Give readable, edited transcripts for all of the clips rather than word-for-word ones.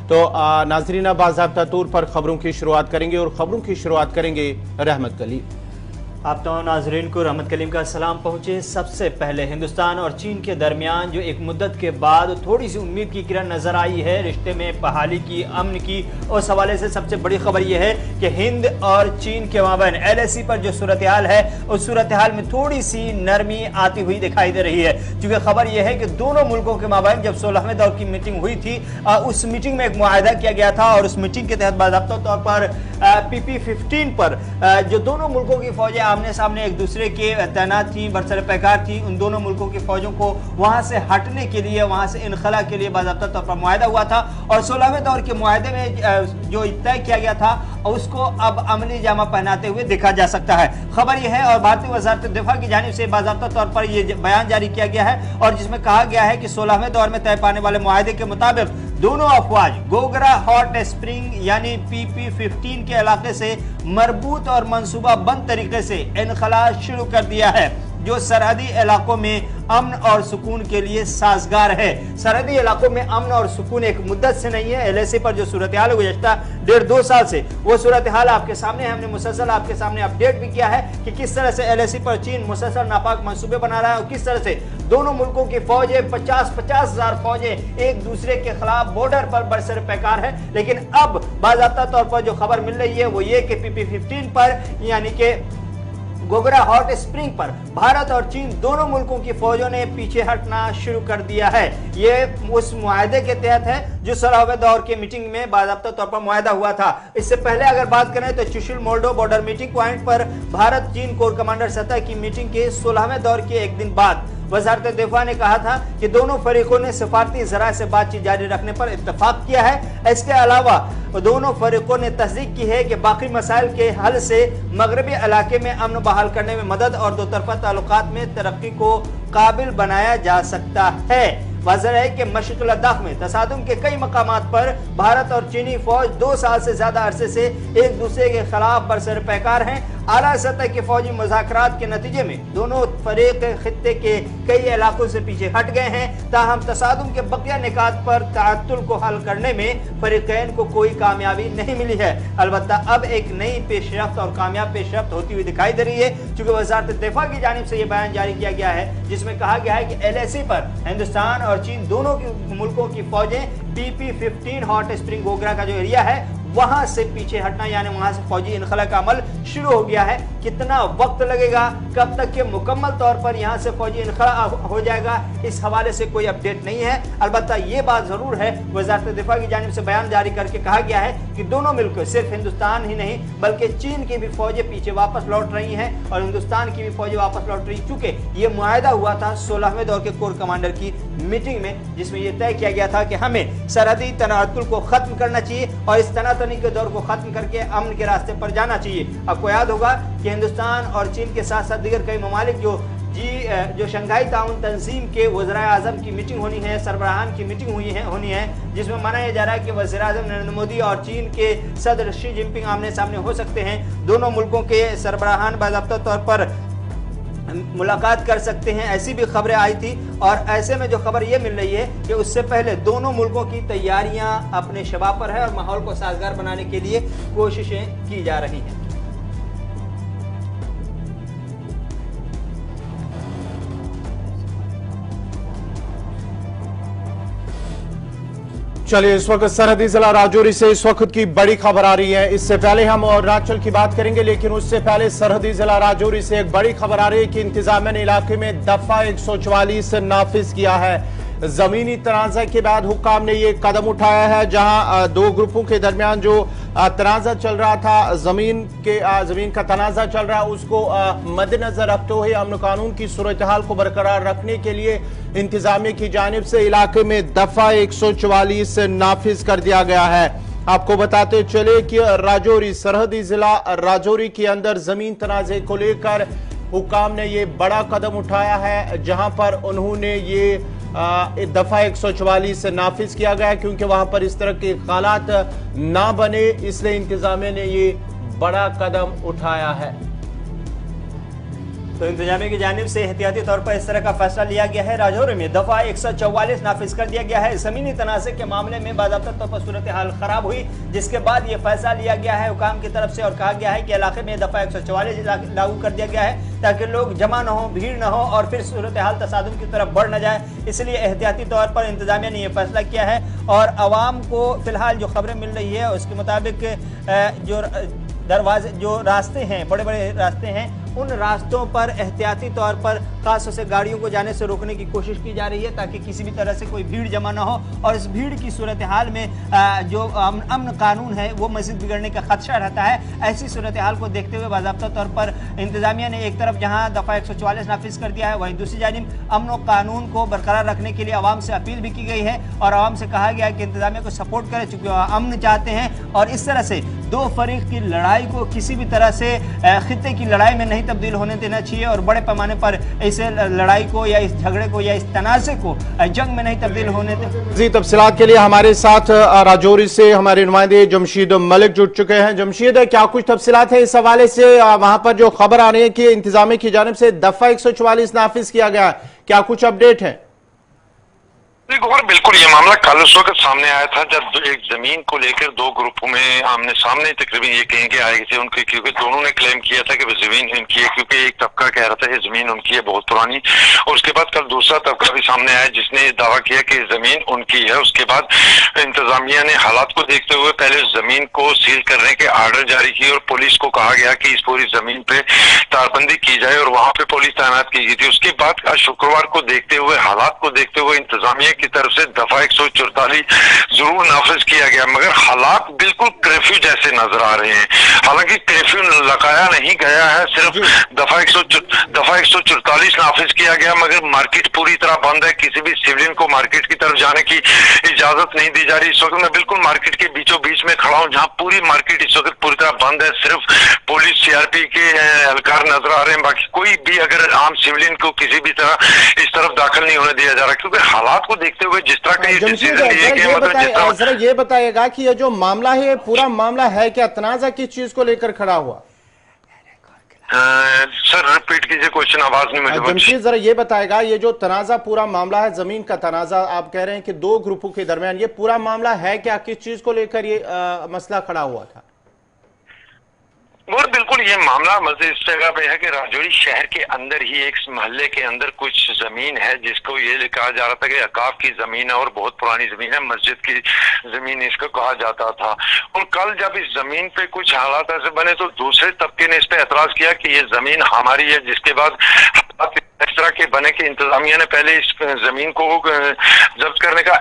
तो नाजरीन बाज़ाब्ता तौर पर खबरों की शुरुआत करेंगे और खबरों की शुरुआत करेंगे रहमत कलीम। आप तमाम नाजरीन को रहमत कलीम का सलाम पहुँचे। सबसे पहले हिंदुस्तान और चीन के दरमियान जो एक मुद्दत के बाद थोड़ी सी उम्मीद की किरण नज़र आई है रिश्ते में बहाली की, अमन की, उस हवाले से सबसे बड़ी खबर यह है कि हिंद और चीन के माबैन LAC पर जो सूरत हाल है उस सूरत हाल में थोड़ी सी नरमी आती हुई दिखाई दे रही है। चूँकि खबर यह है कि दोनों मुल्कों के माबैन जब 16वें दौर की मीटिंग हुई थी उस मीटिंग में एक मुआहदा किया गया था और उस मीटिंग के तहत बाज़ाब्ता तौर पर PP-15 पर जो दोनों मुल्कों की फौजें आमने सामने एक दूसरे के तैनात थी, बरसर पैकार थी, उन दोनों मुल्कों की फौजों को वहां से हटने के लिए, वहां से इनखला के लिए बाज़ाब्ता तौर पर मुआहदा हुआ था और 16वें दौर के मुआहदे में जो तय किया गया था उसको अब अमली जामा पहनाते हुए देखा जा सकता है। खबर यह है और भारतीय वज़ारत दिफा की जानिब से बाज़ाब्ता तौर पर यह बयान जारी किया गया है और जिसमें कहा गया है कि 16वें दौर में तय पाने वाले मुआहदे के मुताबिक दोनों अफवाज गोगरा हॉट स्प्रिंग यानी PP-15 के इलाके से मरबूत और मंसूबा बंद तरीके से इनखला शुरू कर दिया है जो सरहदी इलाकों में अमन और सुकून के लिए साजगार है। सरहदी इलाकों में अमन और सुकून एक मुद्दत से नहीं है। LAC पर जो सूरत हाल है गुज़श्ता 1.5-2 साल से वो सूरत हाल आपके सामने है। हमने मुसलसल आपके सामने अपडेट भी किया है कि किस तरह से LAC पर चीन मुसलसल नापाक मंसूबे बना रहा है और किस तरह से दोनों मुल्कों की फौजें 50-50 हजार फौजें एक दूसरे के खिलाफ बॉर्डर पर बरसर पैकार है। लेकिन अब बाज़ाब्ता तौर पर जो खबर मिल रही है वो ये कि PP-15 पर यानी कि गोगरा हॉट स्प्रिंग पर भारत और चीन दोनों मुल्कों की फौजों ने पीछे हटना शुरू कर दिया है। ये उस मुआहदे के तहत है जो 16वें दौर के मीटिंग में बाज़ाब्ता तौर पर मुआहदा हुआ था। इससे पहले अगर बात करें तो Chushul Moldo border meeting point पर भारत चीन कोर कमांडर सतह की मीटिंग के 16वें दौर के एक दिन बाद वज़ारत दिफा ने कहा था कि दोनों फरीकों ने सफारती ज़राए से बातचीत जारी रखने पर इत्तफाक किया है। इसके अलावा दोनों फरीकों ने तस्दीक की है कि बाकी मसाइल के हल से मगरबी इलाके में अमन बहाल करने में मदद और दो तरफा ताल्लुकात में तरक्की को काबिल बनाया जा सकता है। वाज़ेह है कि मशरिक़ लद्दाख में तसादुम के कई मकामात पर भारत और चीनी फौज 2 साल से ज्यादा अरसे से एक दूसरे के खिलाफ बरसर पैकार हैं। आला सतह के फौजी मुज़ाकरात के नतीजे में दोनों फरीक खित्ते के कई इलाकों से पीछे हट गए हैं। ताहम तसादुम के बकिया निकात पर ताअत्तुल को हल करने में फरीकैन को कोई कामयाबी नहीं मिली है। अलबत्ता अब एक नई पेशरफ्त और कामयाब पेशरफ्त होती हुई दिखाई दे रही है क्योंकि वज़ारत दिफा की जानिब से यह बयान जारी किया गया है जिसमें कहा गया है कि LAC पर हिंदुस्तान और चीन दोनों मुल्कों की फौजें PP-15 हॉट स्प्रिंग गोगरा का जो एरिया है वहां से पीछे हटना यानी वहां से फौजी इनखला का अमल शुरू हो गया है। कितना वक्त लगेगा, कब तक के मुकम्मल तौर पर यहां से फौजी इनखला हो जाएगा, इस हवाले से कोई अपडेट नहीं है। अलबत्ता ये बात जरूर है वज़ारत दिफा की जानिब से बयान जारी करके कहा गया है कि दोनों मिलकर सिर्फ हिंदुस्तान ही नहीं बल्कि चीन की भी फौजें पीछे वापस लौट रही हैं और हिंदुस्तान की भी फौजें वापस लौट रही, चूंकि ये मुआहदा हुआ था 16वें दौर के कोर कमांडर की मीटिंग में जिसमें यह तय किया गया था कि हमें सरहदी तनातुल को खत्म करना चाहिए और इस तनातनी के दौर को खत्म करके अमन के रास्ते पर जाना चाहिए। आपको याद होगा कि हिंदुस्तान और चीन के साथ साथ दीगर कई ममालिक जो शंघाई ताउन तंजीम के वज़ीर आज़म की मीटिंग होनी है, सरबराहान की मीटिंग होनी है जिसमें मनाया जा रहा है कि वज़ीर आज़म नरेंद्र मोदी और चीन के सदर शी जिनपिंग आमने सामने हो सकते हैं। दोनों मुल्कों के सरबराहान बाज़ाब्ता तौर पर मुलाकात कर सकते हैं, ऐसी भी खबरें आई थी और ऐसे में जो खबर ये मिल रही है कि उससे पहले दोनों मुल्कों की तैयारियां अपने शबाब पर है और माहौल को साजगार बनाने के लिए कोशिशें की जा रही हैं। चलिए इस वक्त सरहदी जिला राजौरी से इस वक्त की बड़ी खबर आ रही है। इससे पहले हम अरुणाचल की बात करेंगे लेकिन उससे पहले सरहदी जिला राजौरी से एक बड़ी खबर आ रही है कि इंतजामिया ने इलाके में दफा 144 नाफिज किया है। जमीनी तनाज़ा के बाद हुक्काम ने यह कदम उठाया है जहां दो ग्रुपों के दरमियान जो तनाज़ा चल रहा था, जमीन का तनाज़ा चल रहा है, उसको मद्देनजर रखते हुए अमन कानून की सूरत हाल को बरकरार रखने के लिए इंतजामिया की जानिब से इलाके में दफा 144 नाफिज कर दिया गया है। आपको बताते चले कि राजौरी सरहदी जिला राजौरी के अंदर जमीन तनाज़े को लेकर हुक्काम ने ये बड़ा कदम उठाया है जहां पर उन्होंने ये दफा 144 नाफिज किया गया क्योंकि वहां पर इस तरह के हालात ना बने, इसलिए इंतजामिया ने ये बड़ा कदम उठाया है। तो इंतजामिया की जानिब से एहतियाती तौर पर इस तरह का फैसला लिया गया है। राजौरी में दफा 144 नाफिज कर दिया गया है। जमीनी तनाज़े के मामले में बाज़ाब्ता तौर पर सूरत हाल खराब हुई, जिसके बाद ये फैसला लिया गया है हुकाम की तरफ से और कहा गया है कि इलाके में दफा 144 लागू कर दिया गया है ताकि लोग जमा न हो, भीड़ न हो और फिर सूरत हाल तसादुम की तरफ बढ़ न जाए। इसलिए एहतियाती तौर पर इंतजामिया ने यह फैसला किया है और आवाम को फिलहाल जो खबरें मिल रही है उसके मुताबिक जो रास्ते हैं, बड़े बड़े रास्ते हैं, उन रास्तों पर एहतियाती तौर पर खास से गाड़ियों को जाने से रोकने की कोशिश की जा रही है ताकि किसी भी तरह से कोई भीड़ जमा ना हो और इस भीड़ की सूरत हाल में जो अमन कानून है वो मज़ीद बिगड़ने का खदशा रहता है। ऐसी सूरत हाल को देखते हुए बाज़ाब्ता तौर पर इंतजामिया ने एक तरफ जहां दफ़ा 144 नाफिज कर दिया है, वहीं दूसरी जानिब अमन और कानून को बरकरार रखने के लिए आवाम से अपील भी की गई है और आवाम से कहा गया है कि इंतजामिया को सपोर्ट करें, चूँकि अमन चाहते हैं और इस तरह से दो फरीक की लड़ाई को किसी भी तरह से खित्ते की लड़ाई में नहीं तब्दील होने देना चाहिए और बड़े पैमाने पर इस लड़ाई को या इस झगड़े को या इस तनाज़े को जंग में नहीं तब्दील होने देना। जी, तफसीलात के लिए हमारे साथ राजौरी से हमारे नुमाइंदे जमशीद मलिक जुड़ चुके हैं। जमशीद, क्या कुछ तफसीलात है इस हवाले से? वहां पर जो खबर आ रही है कि इंतजामिया की जानिब से दफा 144 नाफिज किया गया, क्या कुछ अपडेट है? बिल्कुल, ये मामला कल उस वक्त सामने आया था जब एक जमीन को लेकर दो ग्रुपों में आमने सामने तकरीबन ये कहेंगे आए थे उनके, क्योंकि दोनों ने क्लेम किया था कि वो जमीन इनकी है, क्योंकि एक तबका कह रहा था कि जमीन उनकी है बहुत पुरानी, और उसके बाद कल दूसरा तबका भी सामने आया जिसने दावा किया कि जमीन उनकी है। उसके बाद इंतजामिया ने हालात को देखते हुए पहले जमीन को सील करने के आर्डर जारी किए और पुलिस को कहा गया कि इस पूरी जमीन पे तारबंदी की जाए और वहां पे पुलिस तैनात की गई थी। उसके बाद शुक्रवार को देखते हुए, हालात को देखते हुए इंतजामिया की तरफ से दफा 144 जरूर नाफिज किया गया, मगर हालात बिल्कुल कर्फ्यू जैसे नजर आ रहे हैं। हालांकि कर्फ्यू लगाया नहीं गया है, सिर्फ दफा 144 नाफिज किया गया, मगर मार्केट पूरी तरह बंद है। किसी भी सिविलियन को मार्केट की तरफ जाने की इजाजत नहीं दी जा रही। इस वक्त मैं बिल्कुल मार्केट के बीचों बीच में खड़ा हूँ जहाँ पूरी मार्केट इस वक्त पूरी तरह बंद है। सिर्फ पुलिस, सीआरपी के एहलकार नजर आ रहे हैं, बाकी कोई भी अगर आम सिविलियन को किसी भी तरह इस तरफ दाखिल नहीं होने दिया जा रहा, क्योंकि हालात को देखते हुए जिस तरह का ये डिसीजन लिए गए। जरा ये बताइएगा कि ये जो मामला है, ये पूरा मामला है क्या? तनाजा किस चीज को लेकर खड़ा हुआ? सर रिपीट कीजिए क्वेश्चन, आवाज नहीं मिली। जमशीद, जरा ये बताएगा, ये जो तनाजा पूरा मामला है, जमीन का तनाजा, आप कह रहे हैं कि दो ग्रुपों के दरमियान, ये पूरा मामला है क्या? किस चीज को लेकर ये मसला खड़ा हुआ था? और बिल्कुल ये मामला इस जगह पे है कि राजौरी शहर के अंदर ही एक मोहल्ले के अंदर कुछ जमीन है जिसको ये कहा जा रहा था कि अकाफ की जमीन है और बहुत पुरानी जमीन है, मस्जिद की जमीन इसको कहा जाता था। और कल जब इस जमीन पे कुछ हालात ऐसे बने तो दूसरे तबके ने इस पे एतराज किया कि ये जमीन हमारी है, जिसके बाद इस तरह के बने कि इंतजामिया ने पहले इस जमीन को जब्त करने का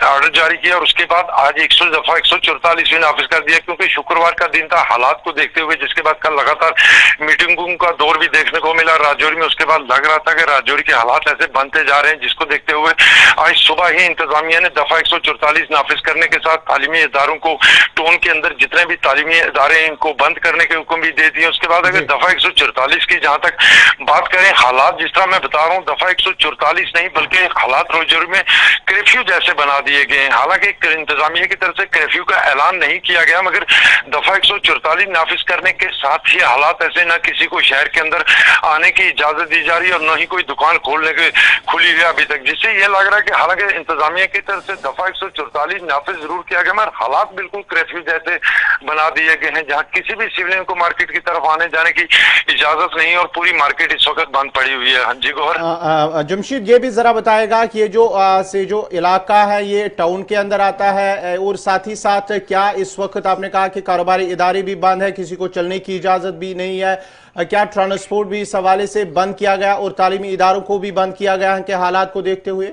ऑर्डर जारी किया और उसके बाद आज 144 भी नाफिज कर दिया, क्योंकि शुक्रवार का दिन था। हालात को देखते हुए जिसके बाद कल लगातार मीटिंगों का दौर भी देखने को मिला राजौरी में। उसके बाद लग रहा था कि राजौरी के हालात ऐसे बनते जा रहे हैं, जिसको देखते हुए आज सुबह ही इंतजामिया ने दफा 144 नाफिज करने के साथ तालीमी इदारों को टोन के अंदर जितने भी तालीमी इदारे इनको बंद करने के हुक्म भी दे दिए। उसके बाद अगर दफा 144 की जहां तक बात करें, हालात जिस तरह मैं बता रहा हूँ दफा 144 नहीं बल्कि हालात राजौरी में कर्फ्यू जैसे बना दिए गए हैं। हालांकि इंतजामिया की तरफ से कर्फ्यू का ऐलान नहीं किया गया, मगर दफा 144 नाफिज करने के साथ ही हालात ऐसे, न किसी को शहर के अंदर आने की इजाजत दी जा रही है और न ही कोई दुकान खोलने की खुली है अभी तक, जिससे यह लग रहा है कि हालांकि इंतजामिया की तरफ से दफा 144 नाफिज जरूर किया गया, मगर हालात बिल्कुल कर्फ्यू जैसे बना दिए गए हैं जहाँ किसी भी सिविलियन को मार्केट की तरफ आने जाने की इजाजत नहीं और पूरी मार्केट इस वक्त बंद पड़ी हुई है। हाँ जी गौहर। जमशीद, ये भी जरा बताएगा कि ये जो इलाका है ये टाउन के अंदर आता है और साथ ही साथ क्या इस वक्त आपने कहा कि कारोबारी इदारे भी बंद है, किसी को चलने की इजाजत भी नहीं है, क्या ट्रांसपोर्ट भी इस हवाले से बंद किया गया और तालीमी इदारों को भी बंद किया गया है कि हालात को देखते हुए?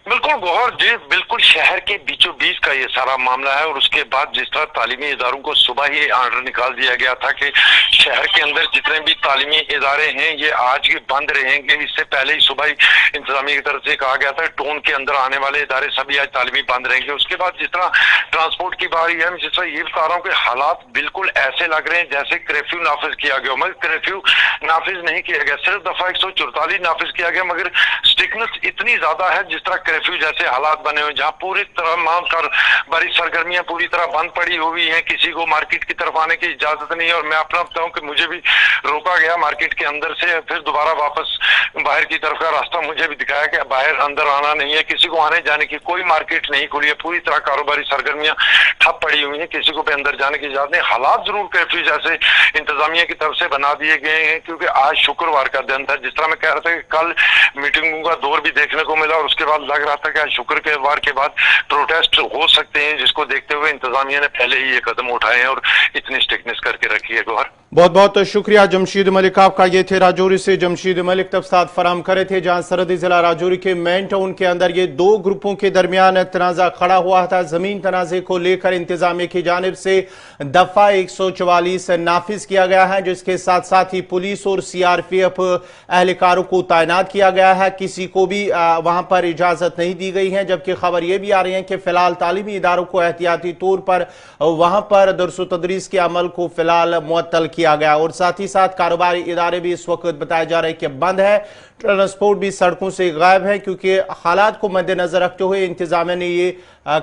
बिल्कुल गौहर जी, बिल्कुल शहर के बीचों बीच का ये सारा मामला है। और उसके बाद जिस तरह तालीमी इदारों को सुबह ही ऑर्डर निकाल दिया गया था कि शहर के अंदर जितने भी तालीमी इदारे हैं ये आज ही बंद रहेंगे, इससे पहले ही सुबह ही इंतजामिया की तरफ से कहा गया था टोन के अंदर आने वाले इदारे सभी आज तालीमी बंद रहेंगे। उसके बाद जिस तरह ट्रांसपोर्ट की बारी है, जिस तरह ये बता रहा हूँ कि हालात बिल्कुल ऐसे लग रहे हैं जैसे कर्फ्यू नाफिज किया गया, मगर कर्फ्यू नाफिज नहीं किया गया, सिर्फ दफा 144 नाफिज किया गया, मगर स्ट्रिक्टनेस इतनी ज्यादा है जिस तरह कर्फ्यू जैसे हालात बने हुए, जहाँ पूरी तरह कारोबारी सरगर्मियां पूरी तरह बंद पड़ी हुई हैं, किसी को मार्केट की तरफ आने की इजाजत नहीं है। और मैं अपना बताऊं कि मुझे भी रोका गया मार्केट के अंदर से, फिर दोबारा वापस बाहर की तरफ का रास्ता मुझे भी दिखाया कि बाहर अंदर आना नहीं है, किसी को आने जाने की कोई मार्केट नहीं खुली है, पूरी तरह कारोबारी सरगर्मियां ठप पड़ी हुई हैं, किसी को भी अंदर जाने की इजाजत नहीं। हालात जरूर कर्फ्यू जैसे इंतजामिया की तरफ से बना दिए गए हैं, क्योंकि आज शुक्रवार का दिन था। जिस तरह मैं कह रहा था कि कल मीटिंगों का दौर भी देखने को मिला और उसके बाद लग रहा था कि आज शुक्रवार के बाद प्रोटेस्ट हो सकते हैं, जिसको देखते हुए इंतजामिया ने पहले ही ये कदम उठाए हैं और इतनी स्ट्रिक्टनेस करके रखी है। गौहर, बहुत बहुत शुक्रिया जमशेद मलिक आपका। ये थे राजौरी से जमशेद मलिक तफसात फराम करे थे, जहां सरहदी जिला राजौरी के मेन टाउन के अंदर ये दो ग्रुपों के दरमियान तनाजा खड़ा हुआ था। जमीन तनाजे को लेकर इंतजामिया की जानिब से दफा 144 नाफिज किया गया है, जिसके साथ साथ ही पुलिस और सीआरपीएफ एहलकारों को तैनात किया गया है। किसी को भी वहां पर इजाजत नहीं दी गई है। जबकि खबर यह भी आ रही है कि फिलहाल तालीमी इदारों को एहतियाती तौर पर वहां पर दरस तदरीस के अमल को फिलहाल मुअत्तल किया गया और साथ ही साथ कारोबारी इदारे भी इस वक्त बताया जा रहा है कि बंद है। ट्रांसपोर्ट भी सड़कों से गायब है, क्योंकि हालात को मद्देनजर रखते हुए इंतजामिया ने ये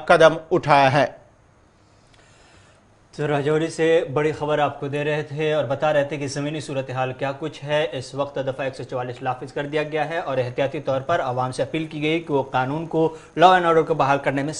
कदम उठाया है। तो राजौरी से बड़ी खबर आपको दे रहे थे और बता रहे थे कि ज़मीनी सूरत हाल क्या कुछ है। इस वक्त दफ़ा 144 नाफिज कर दिया गया है और एहतियाती तौर पर आवाम से अपील की गई कि वो कानून को, लॉ एंड ऑर्डर को बहाल करने में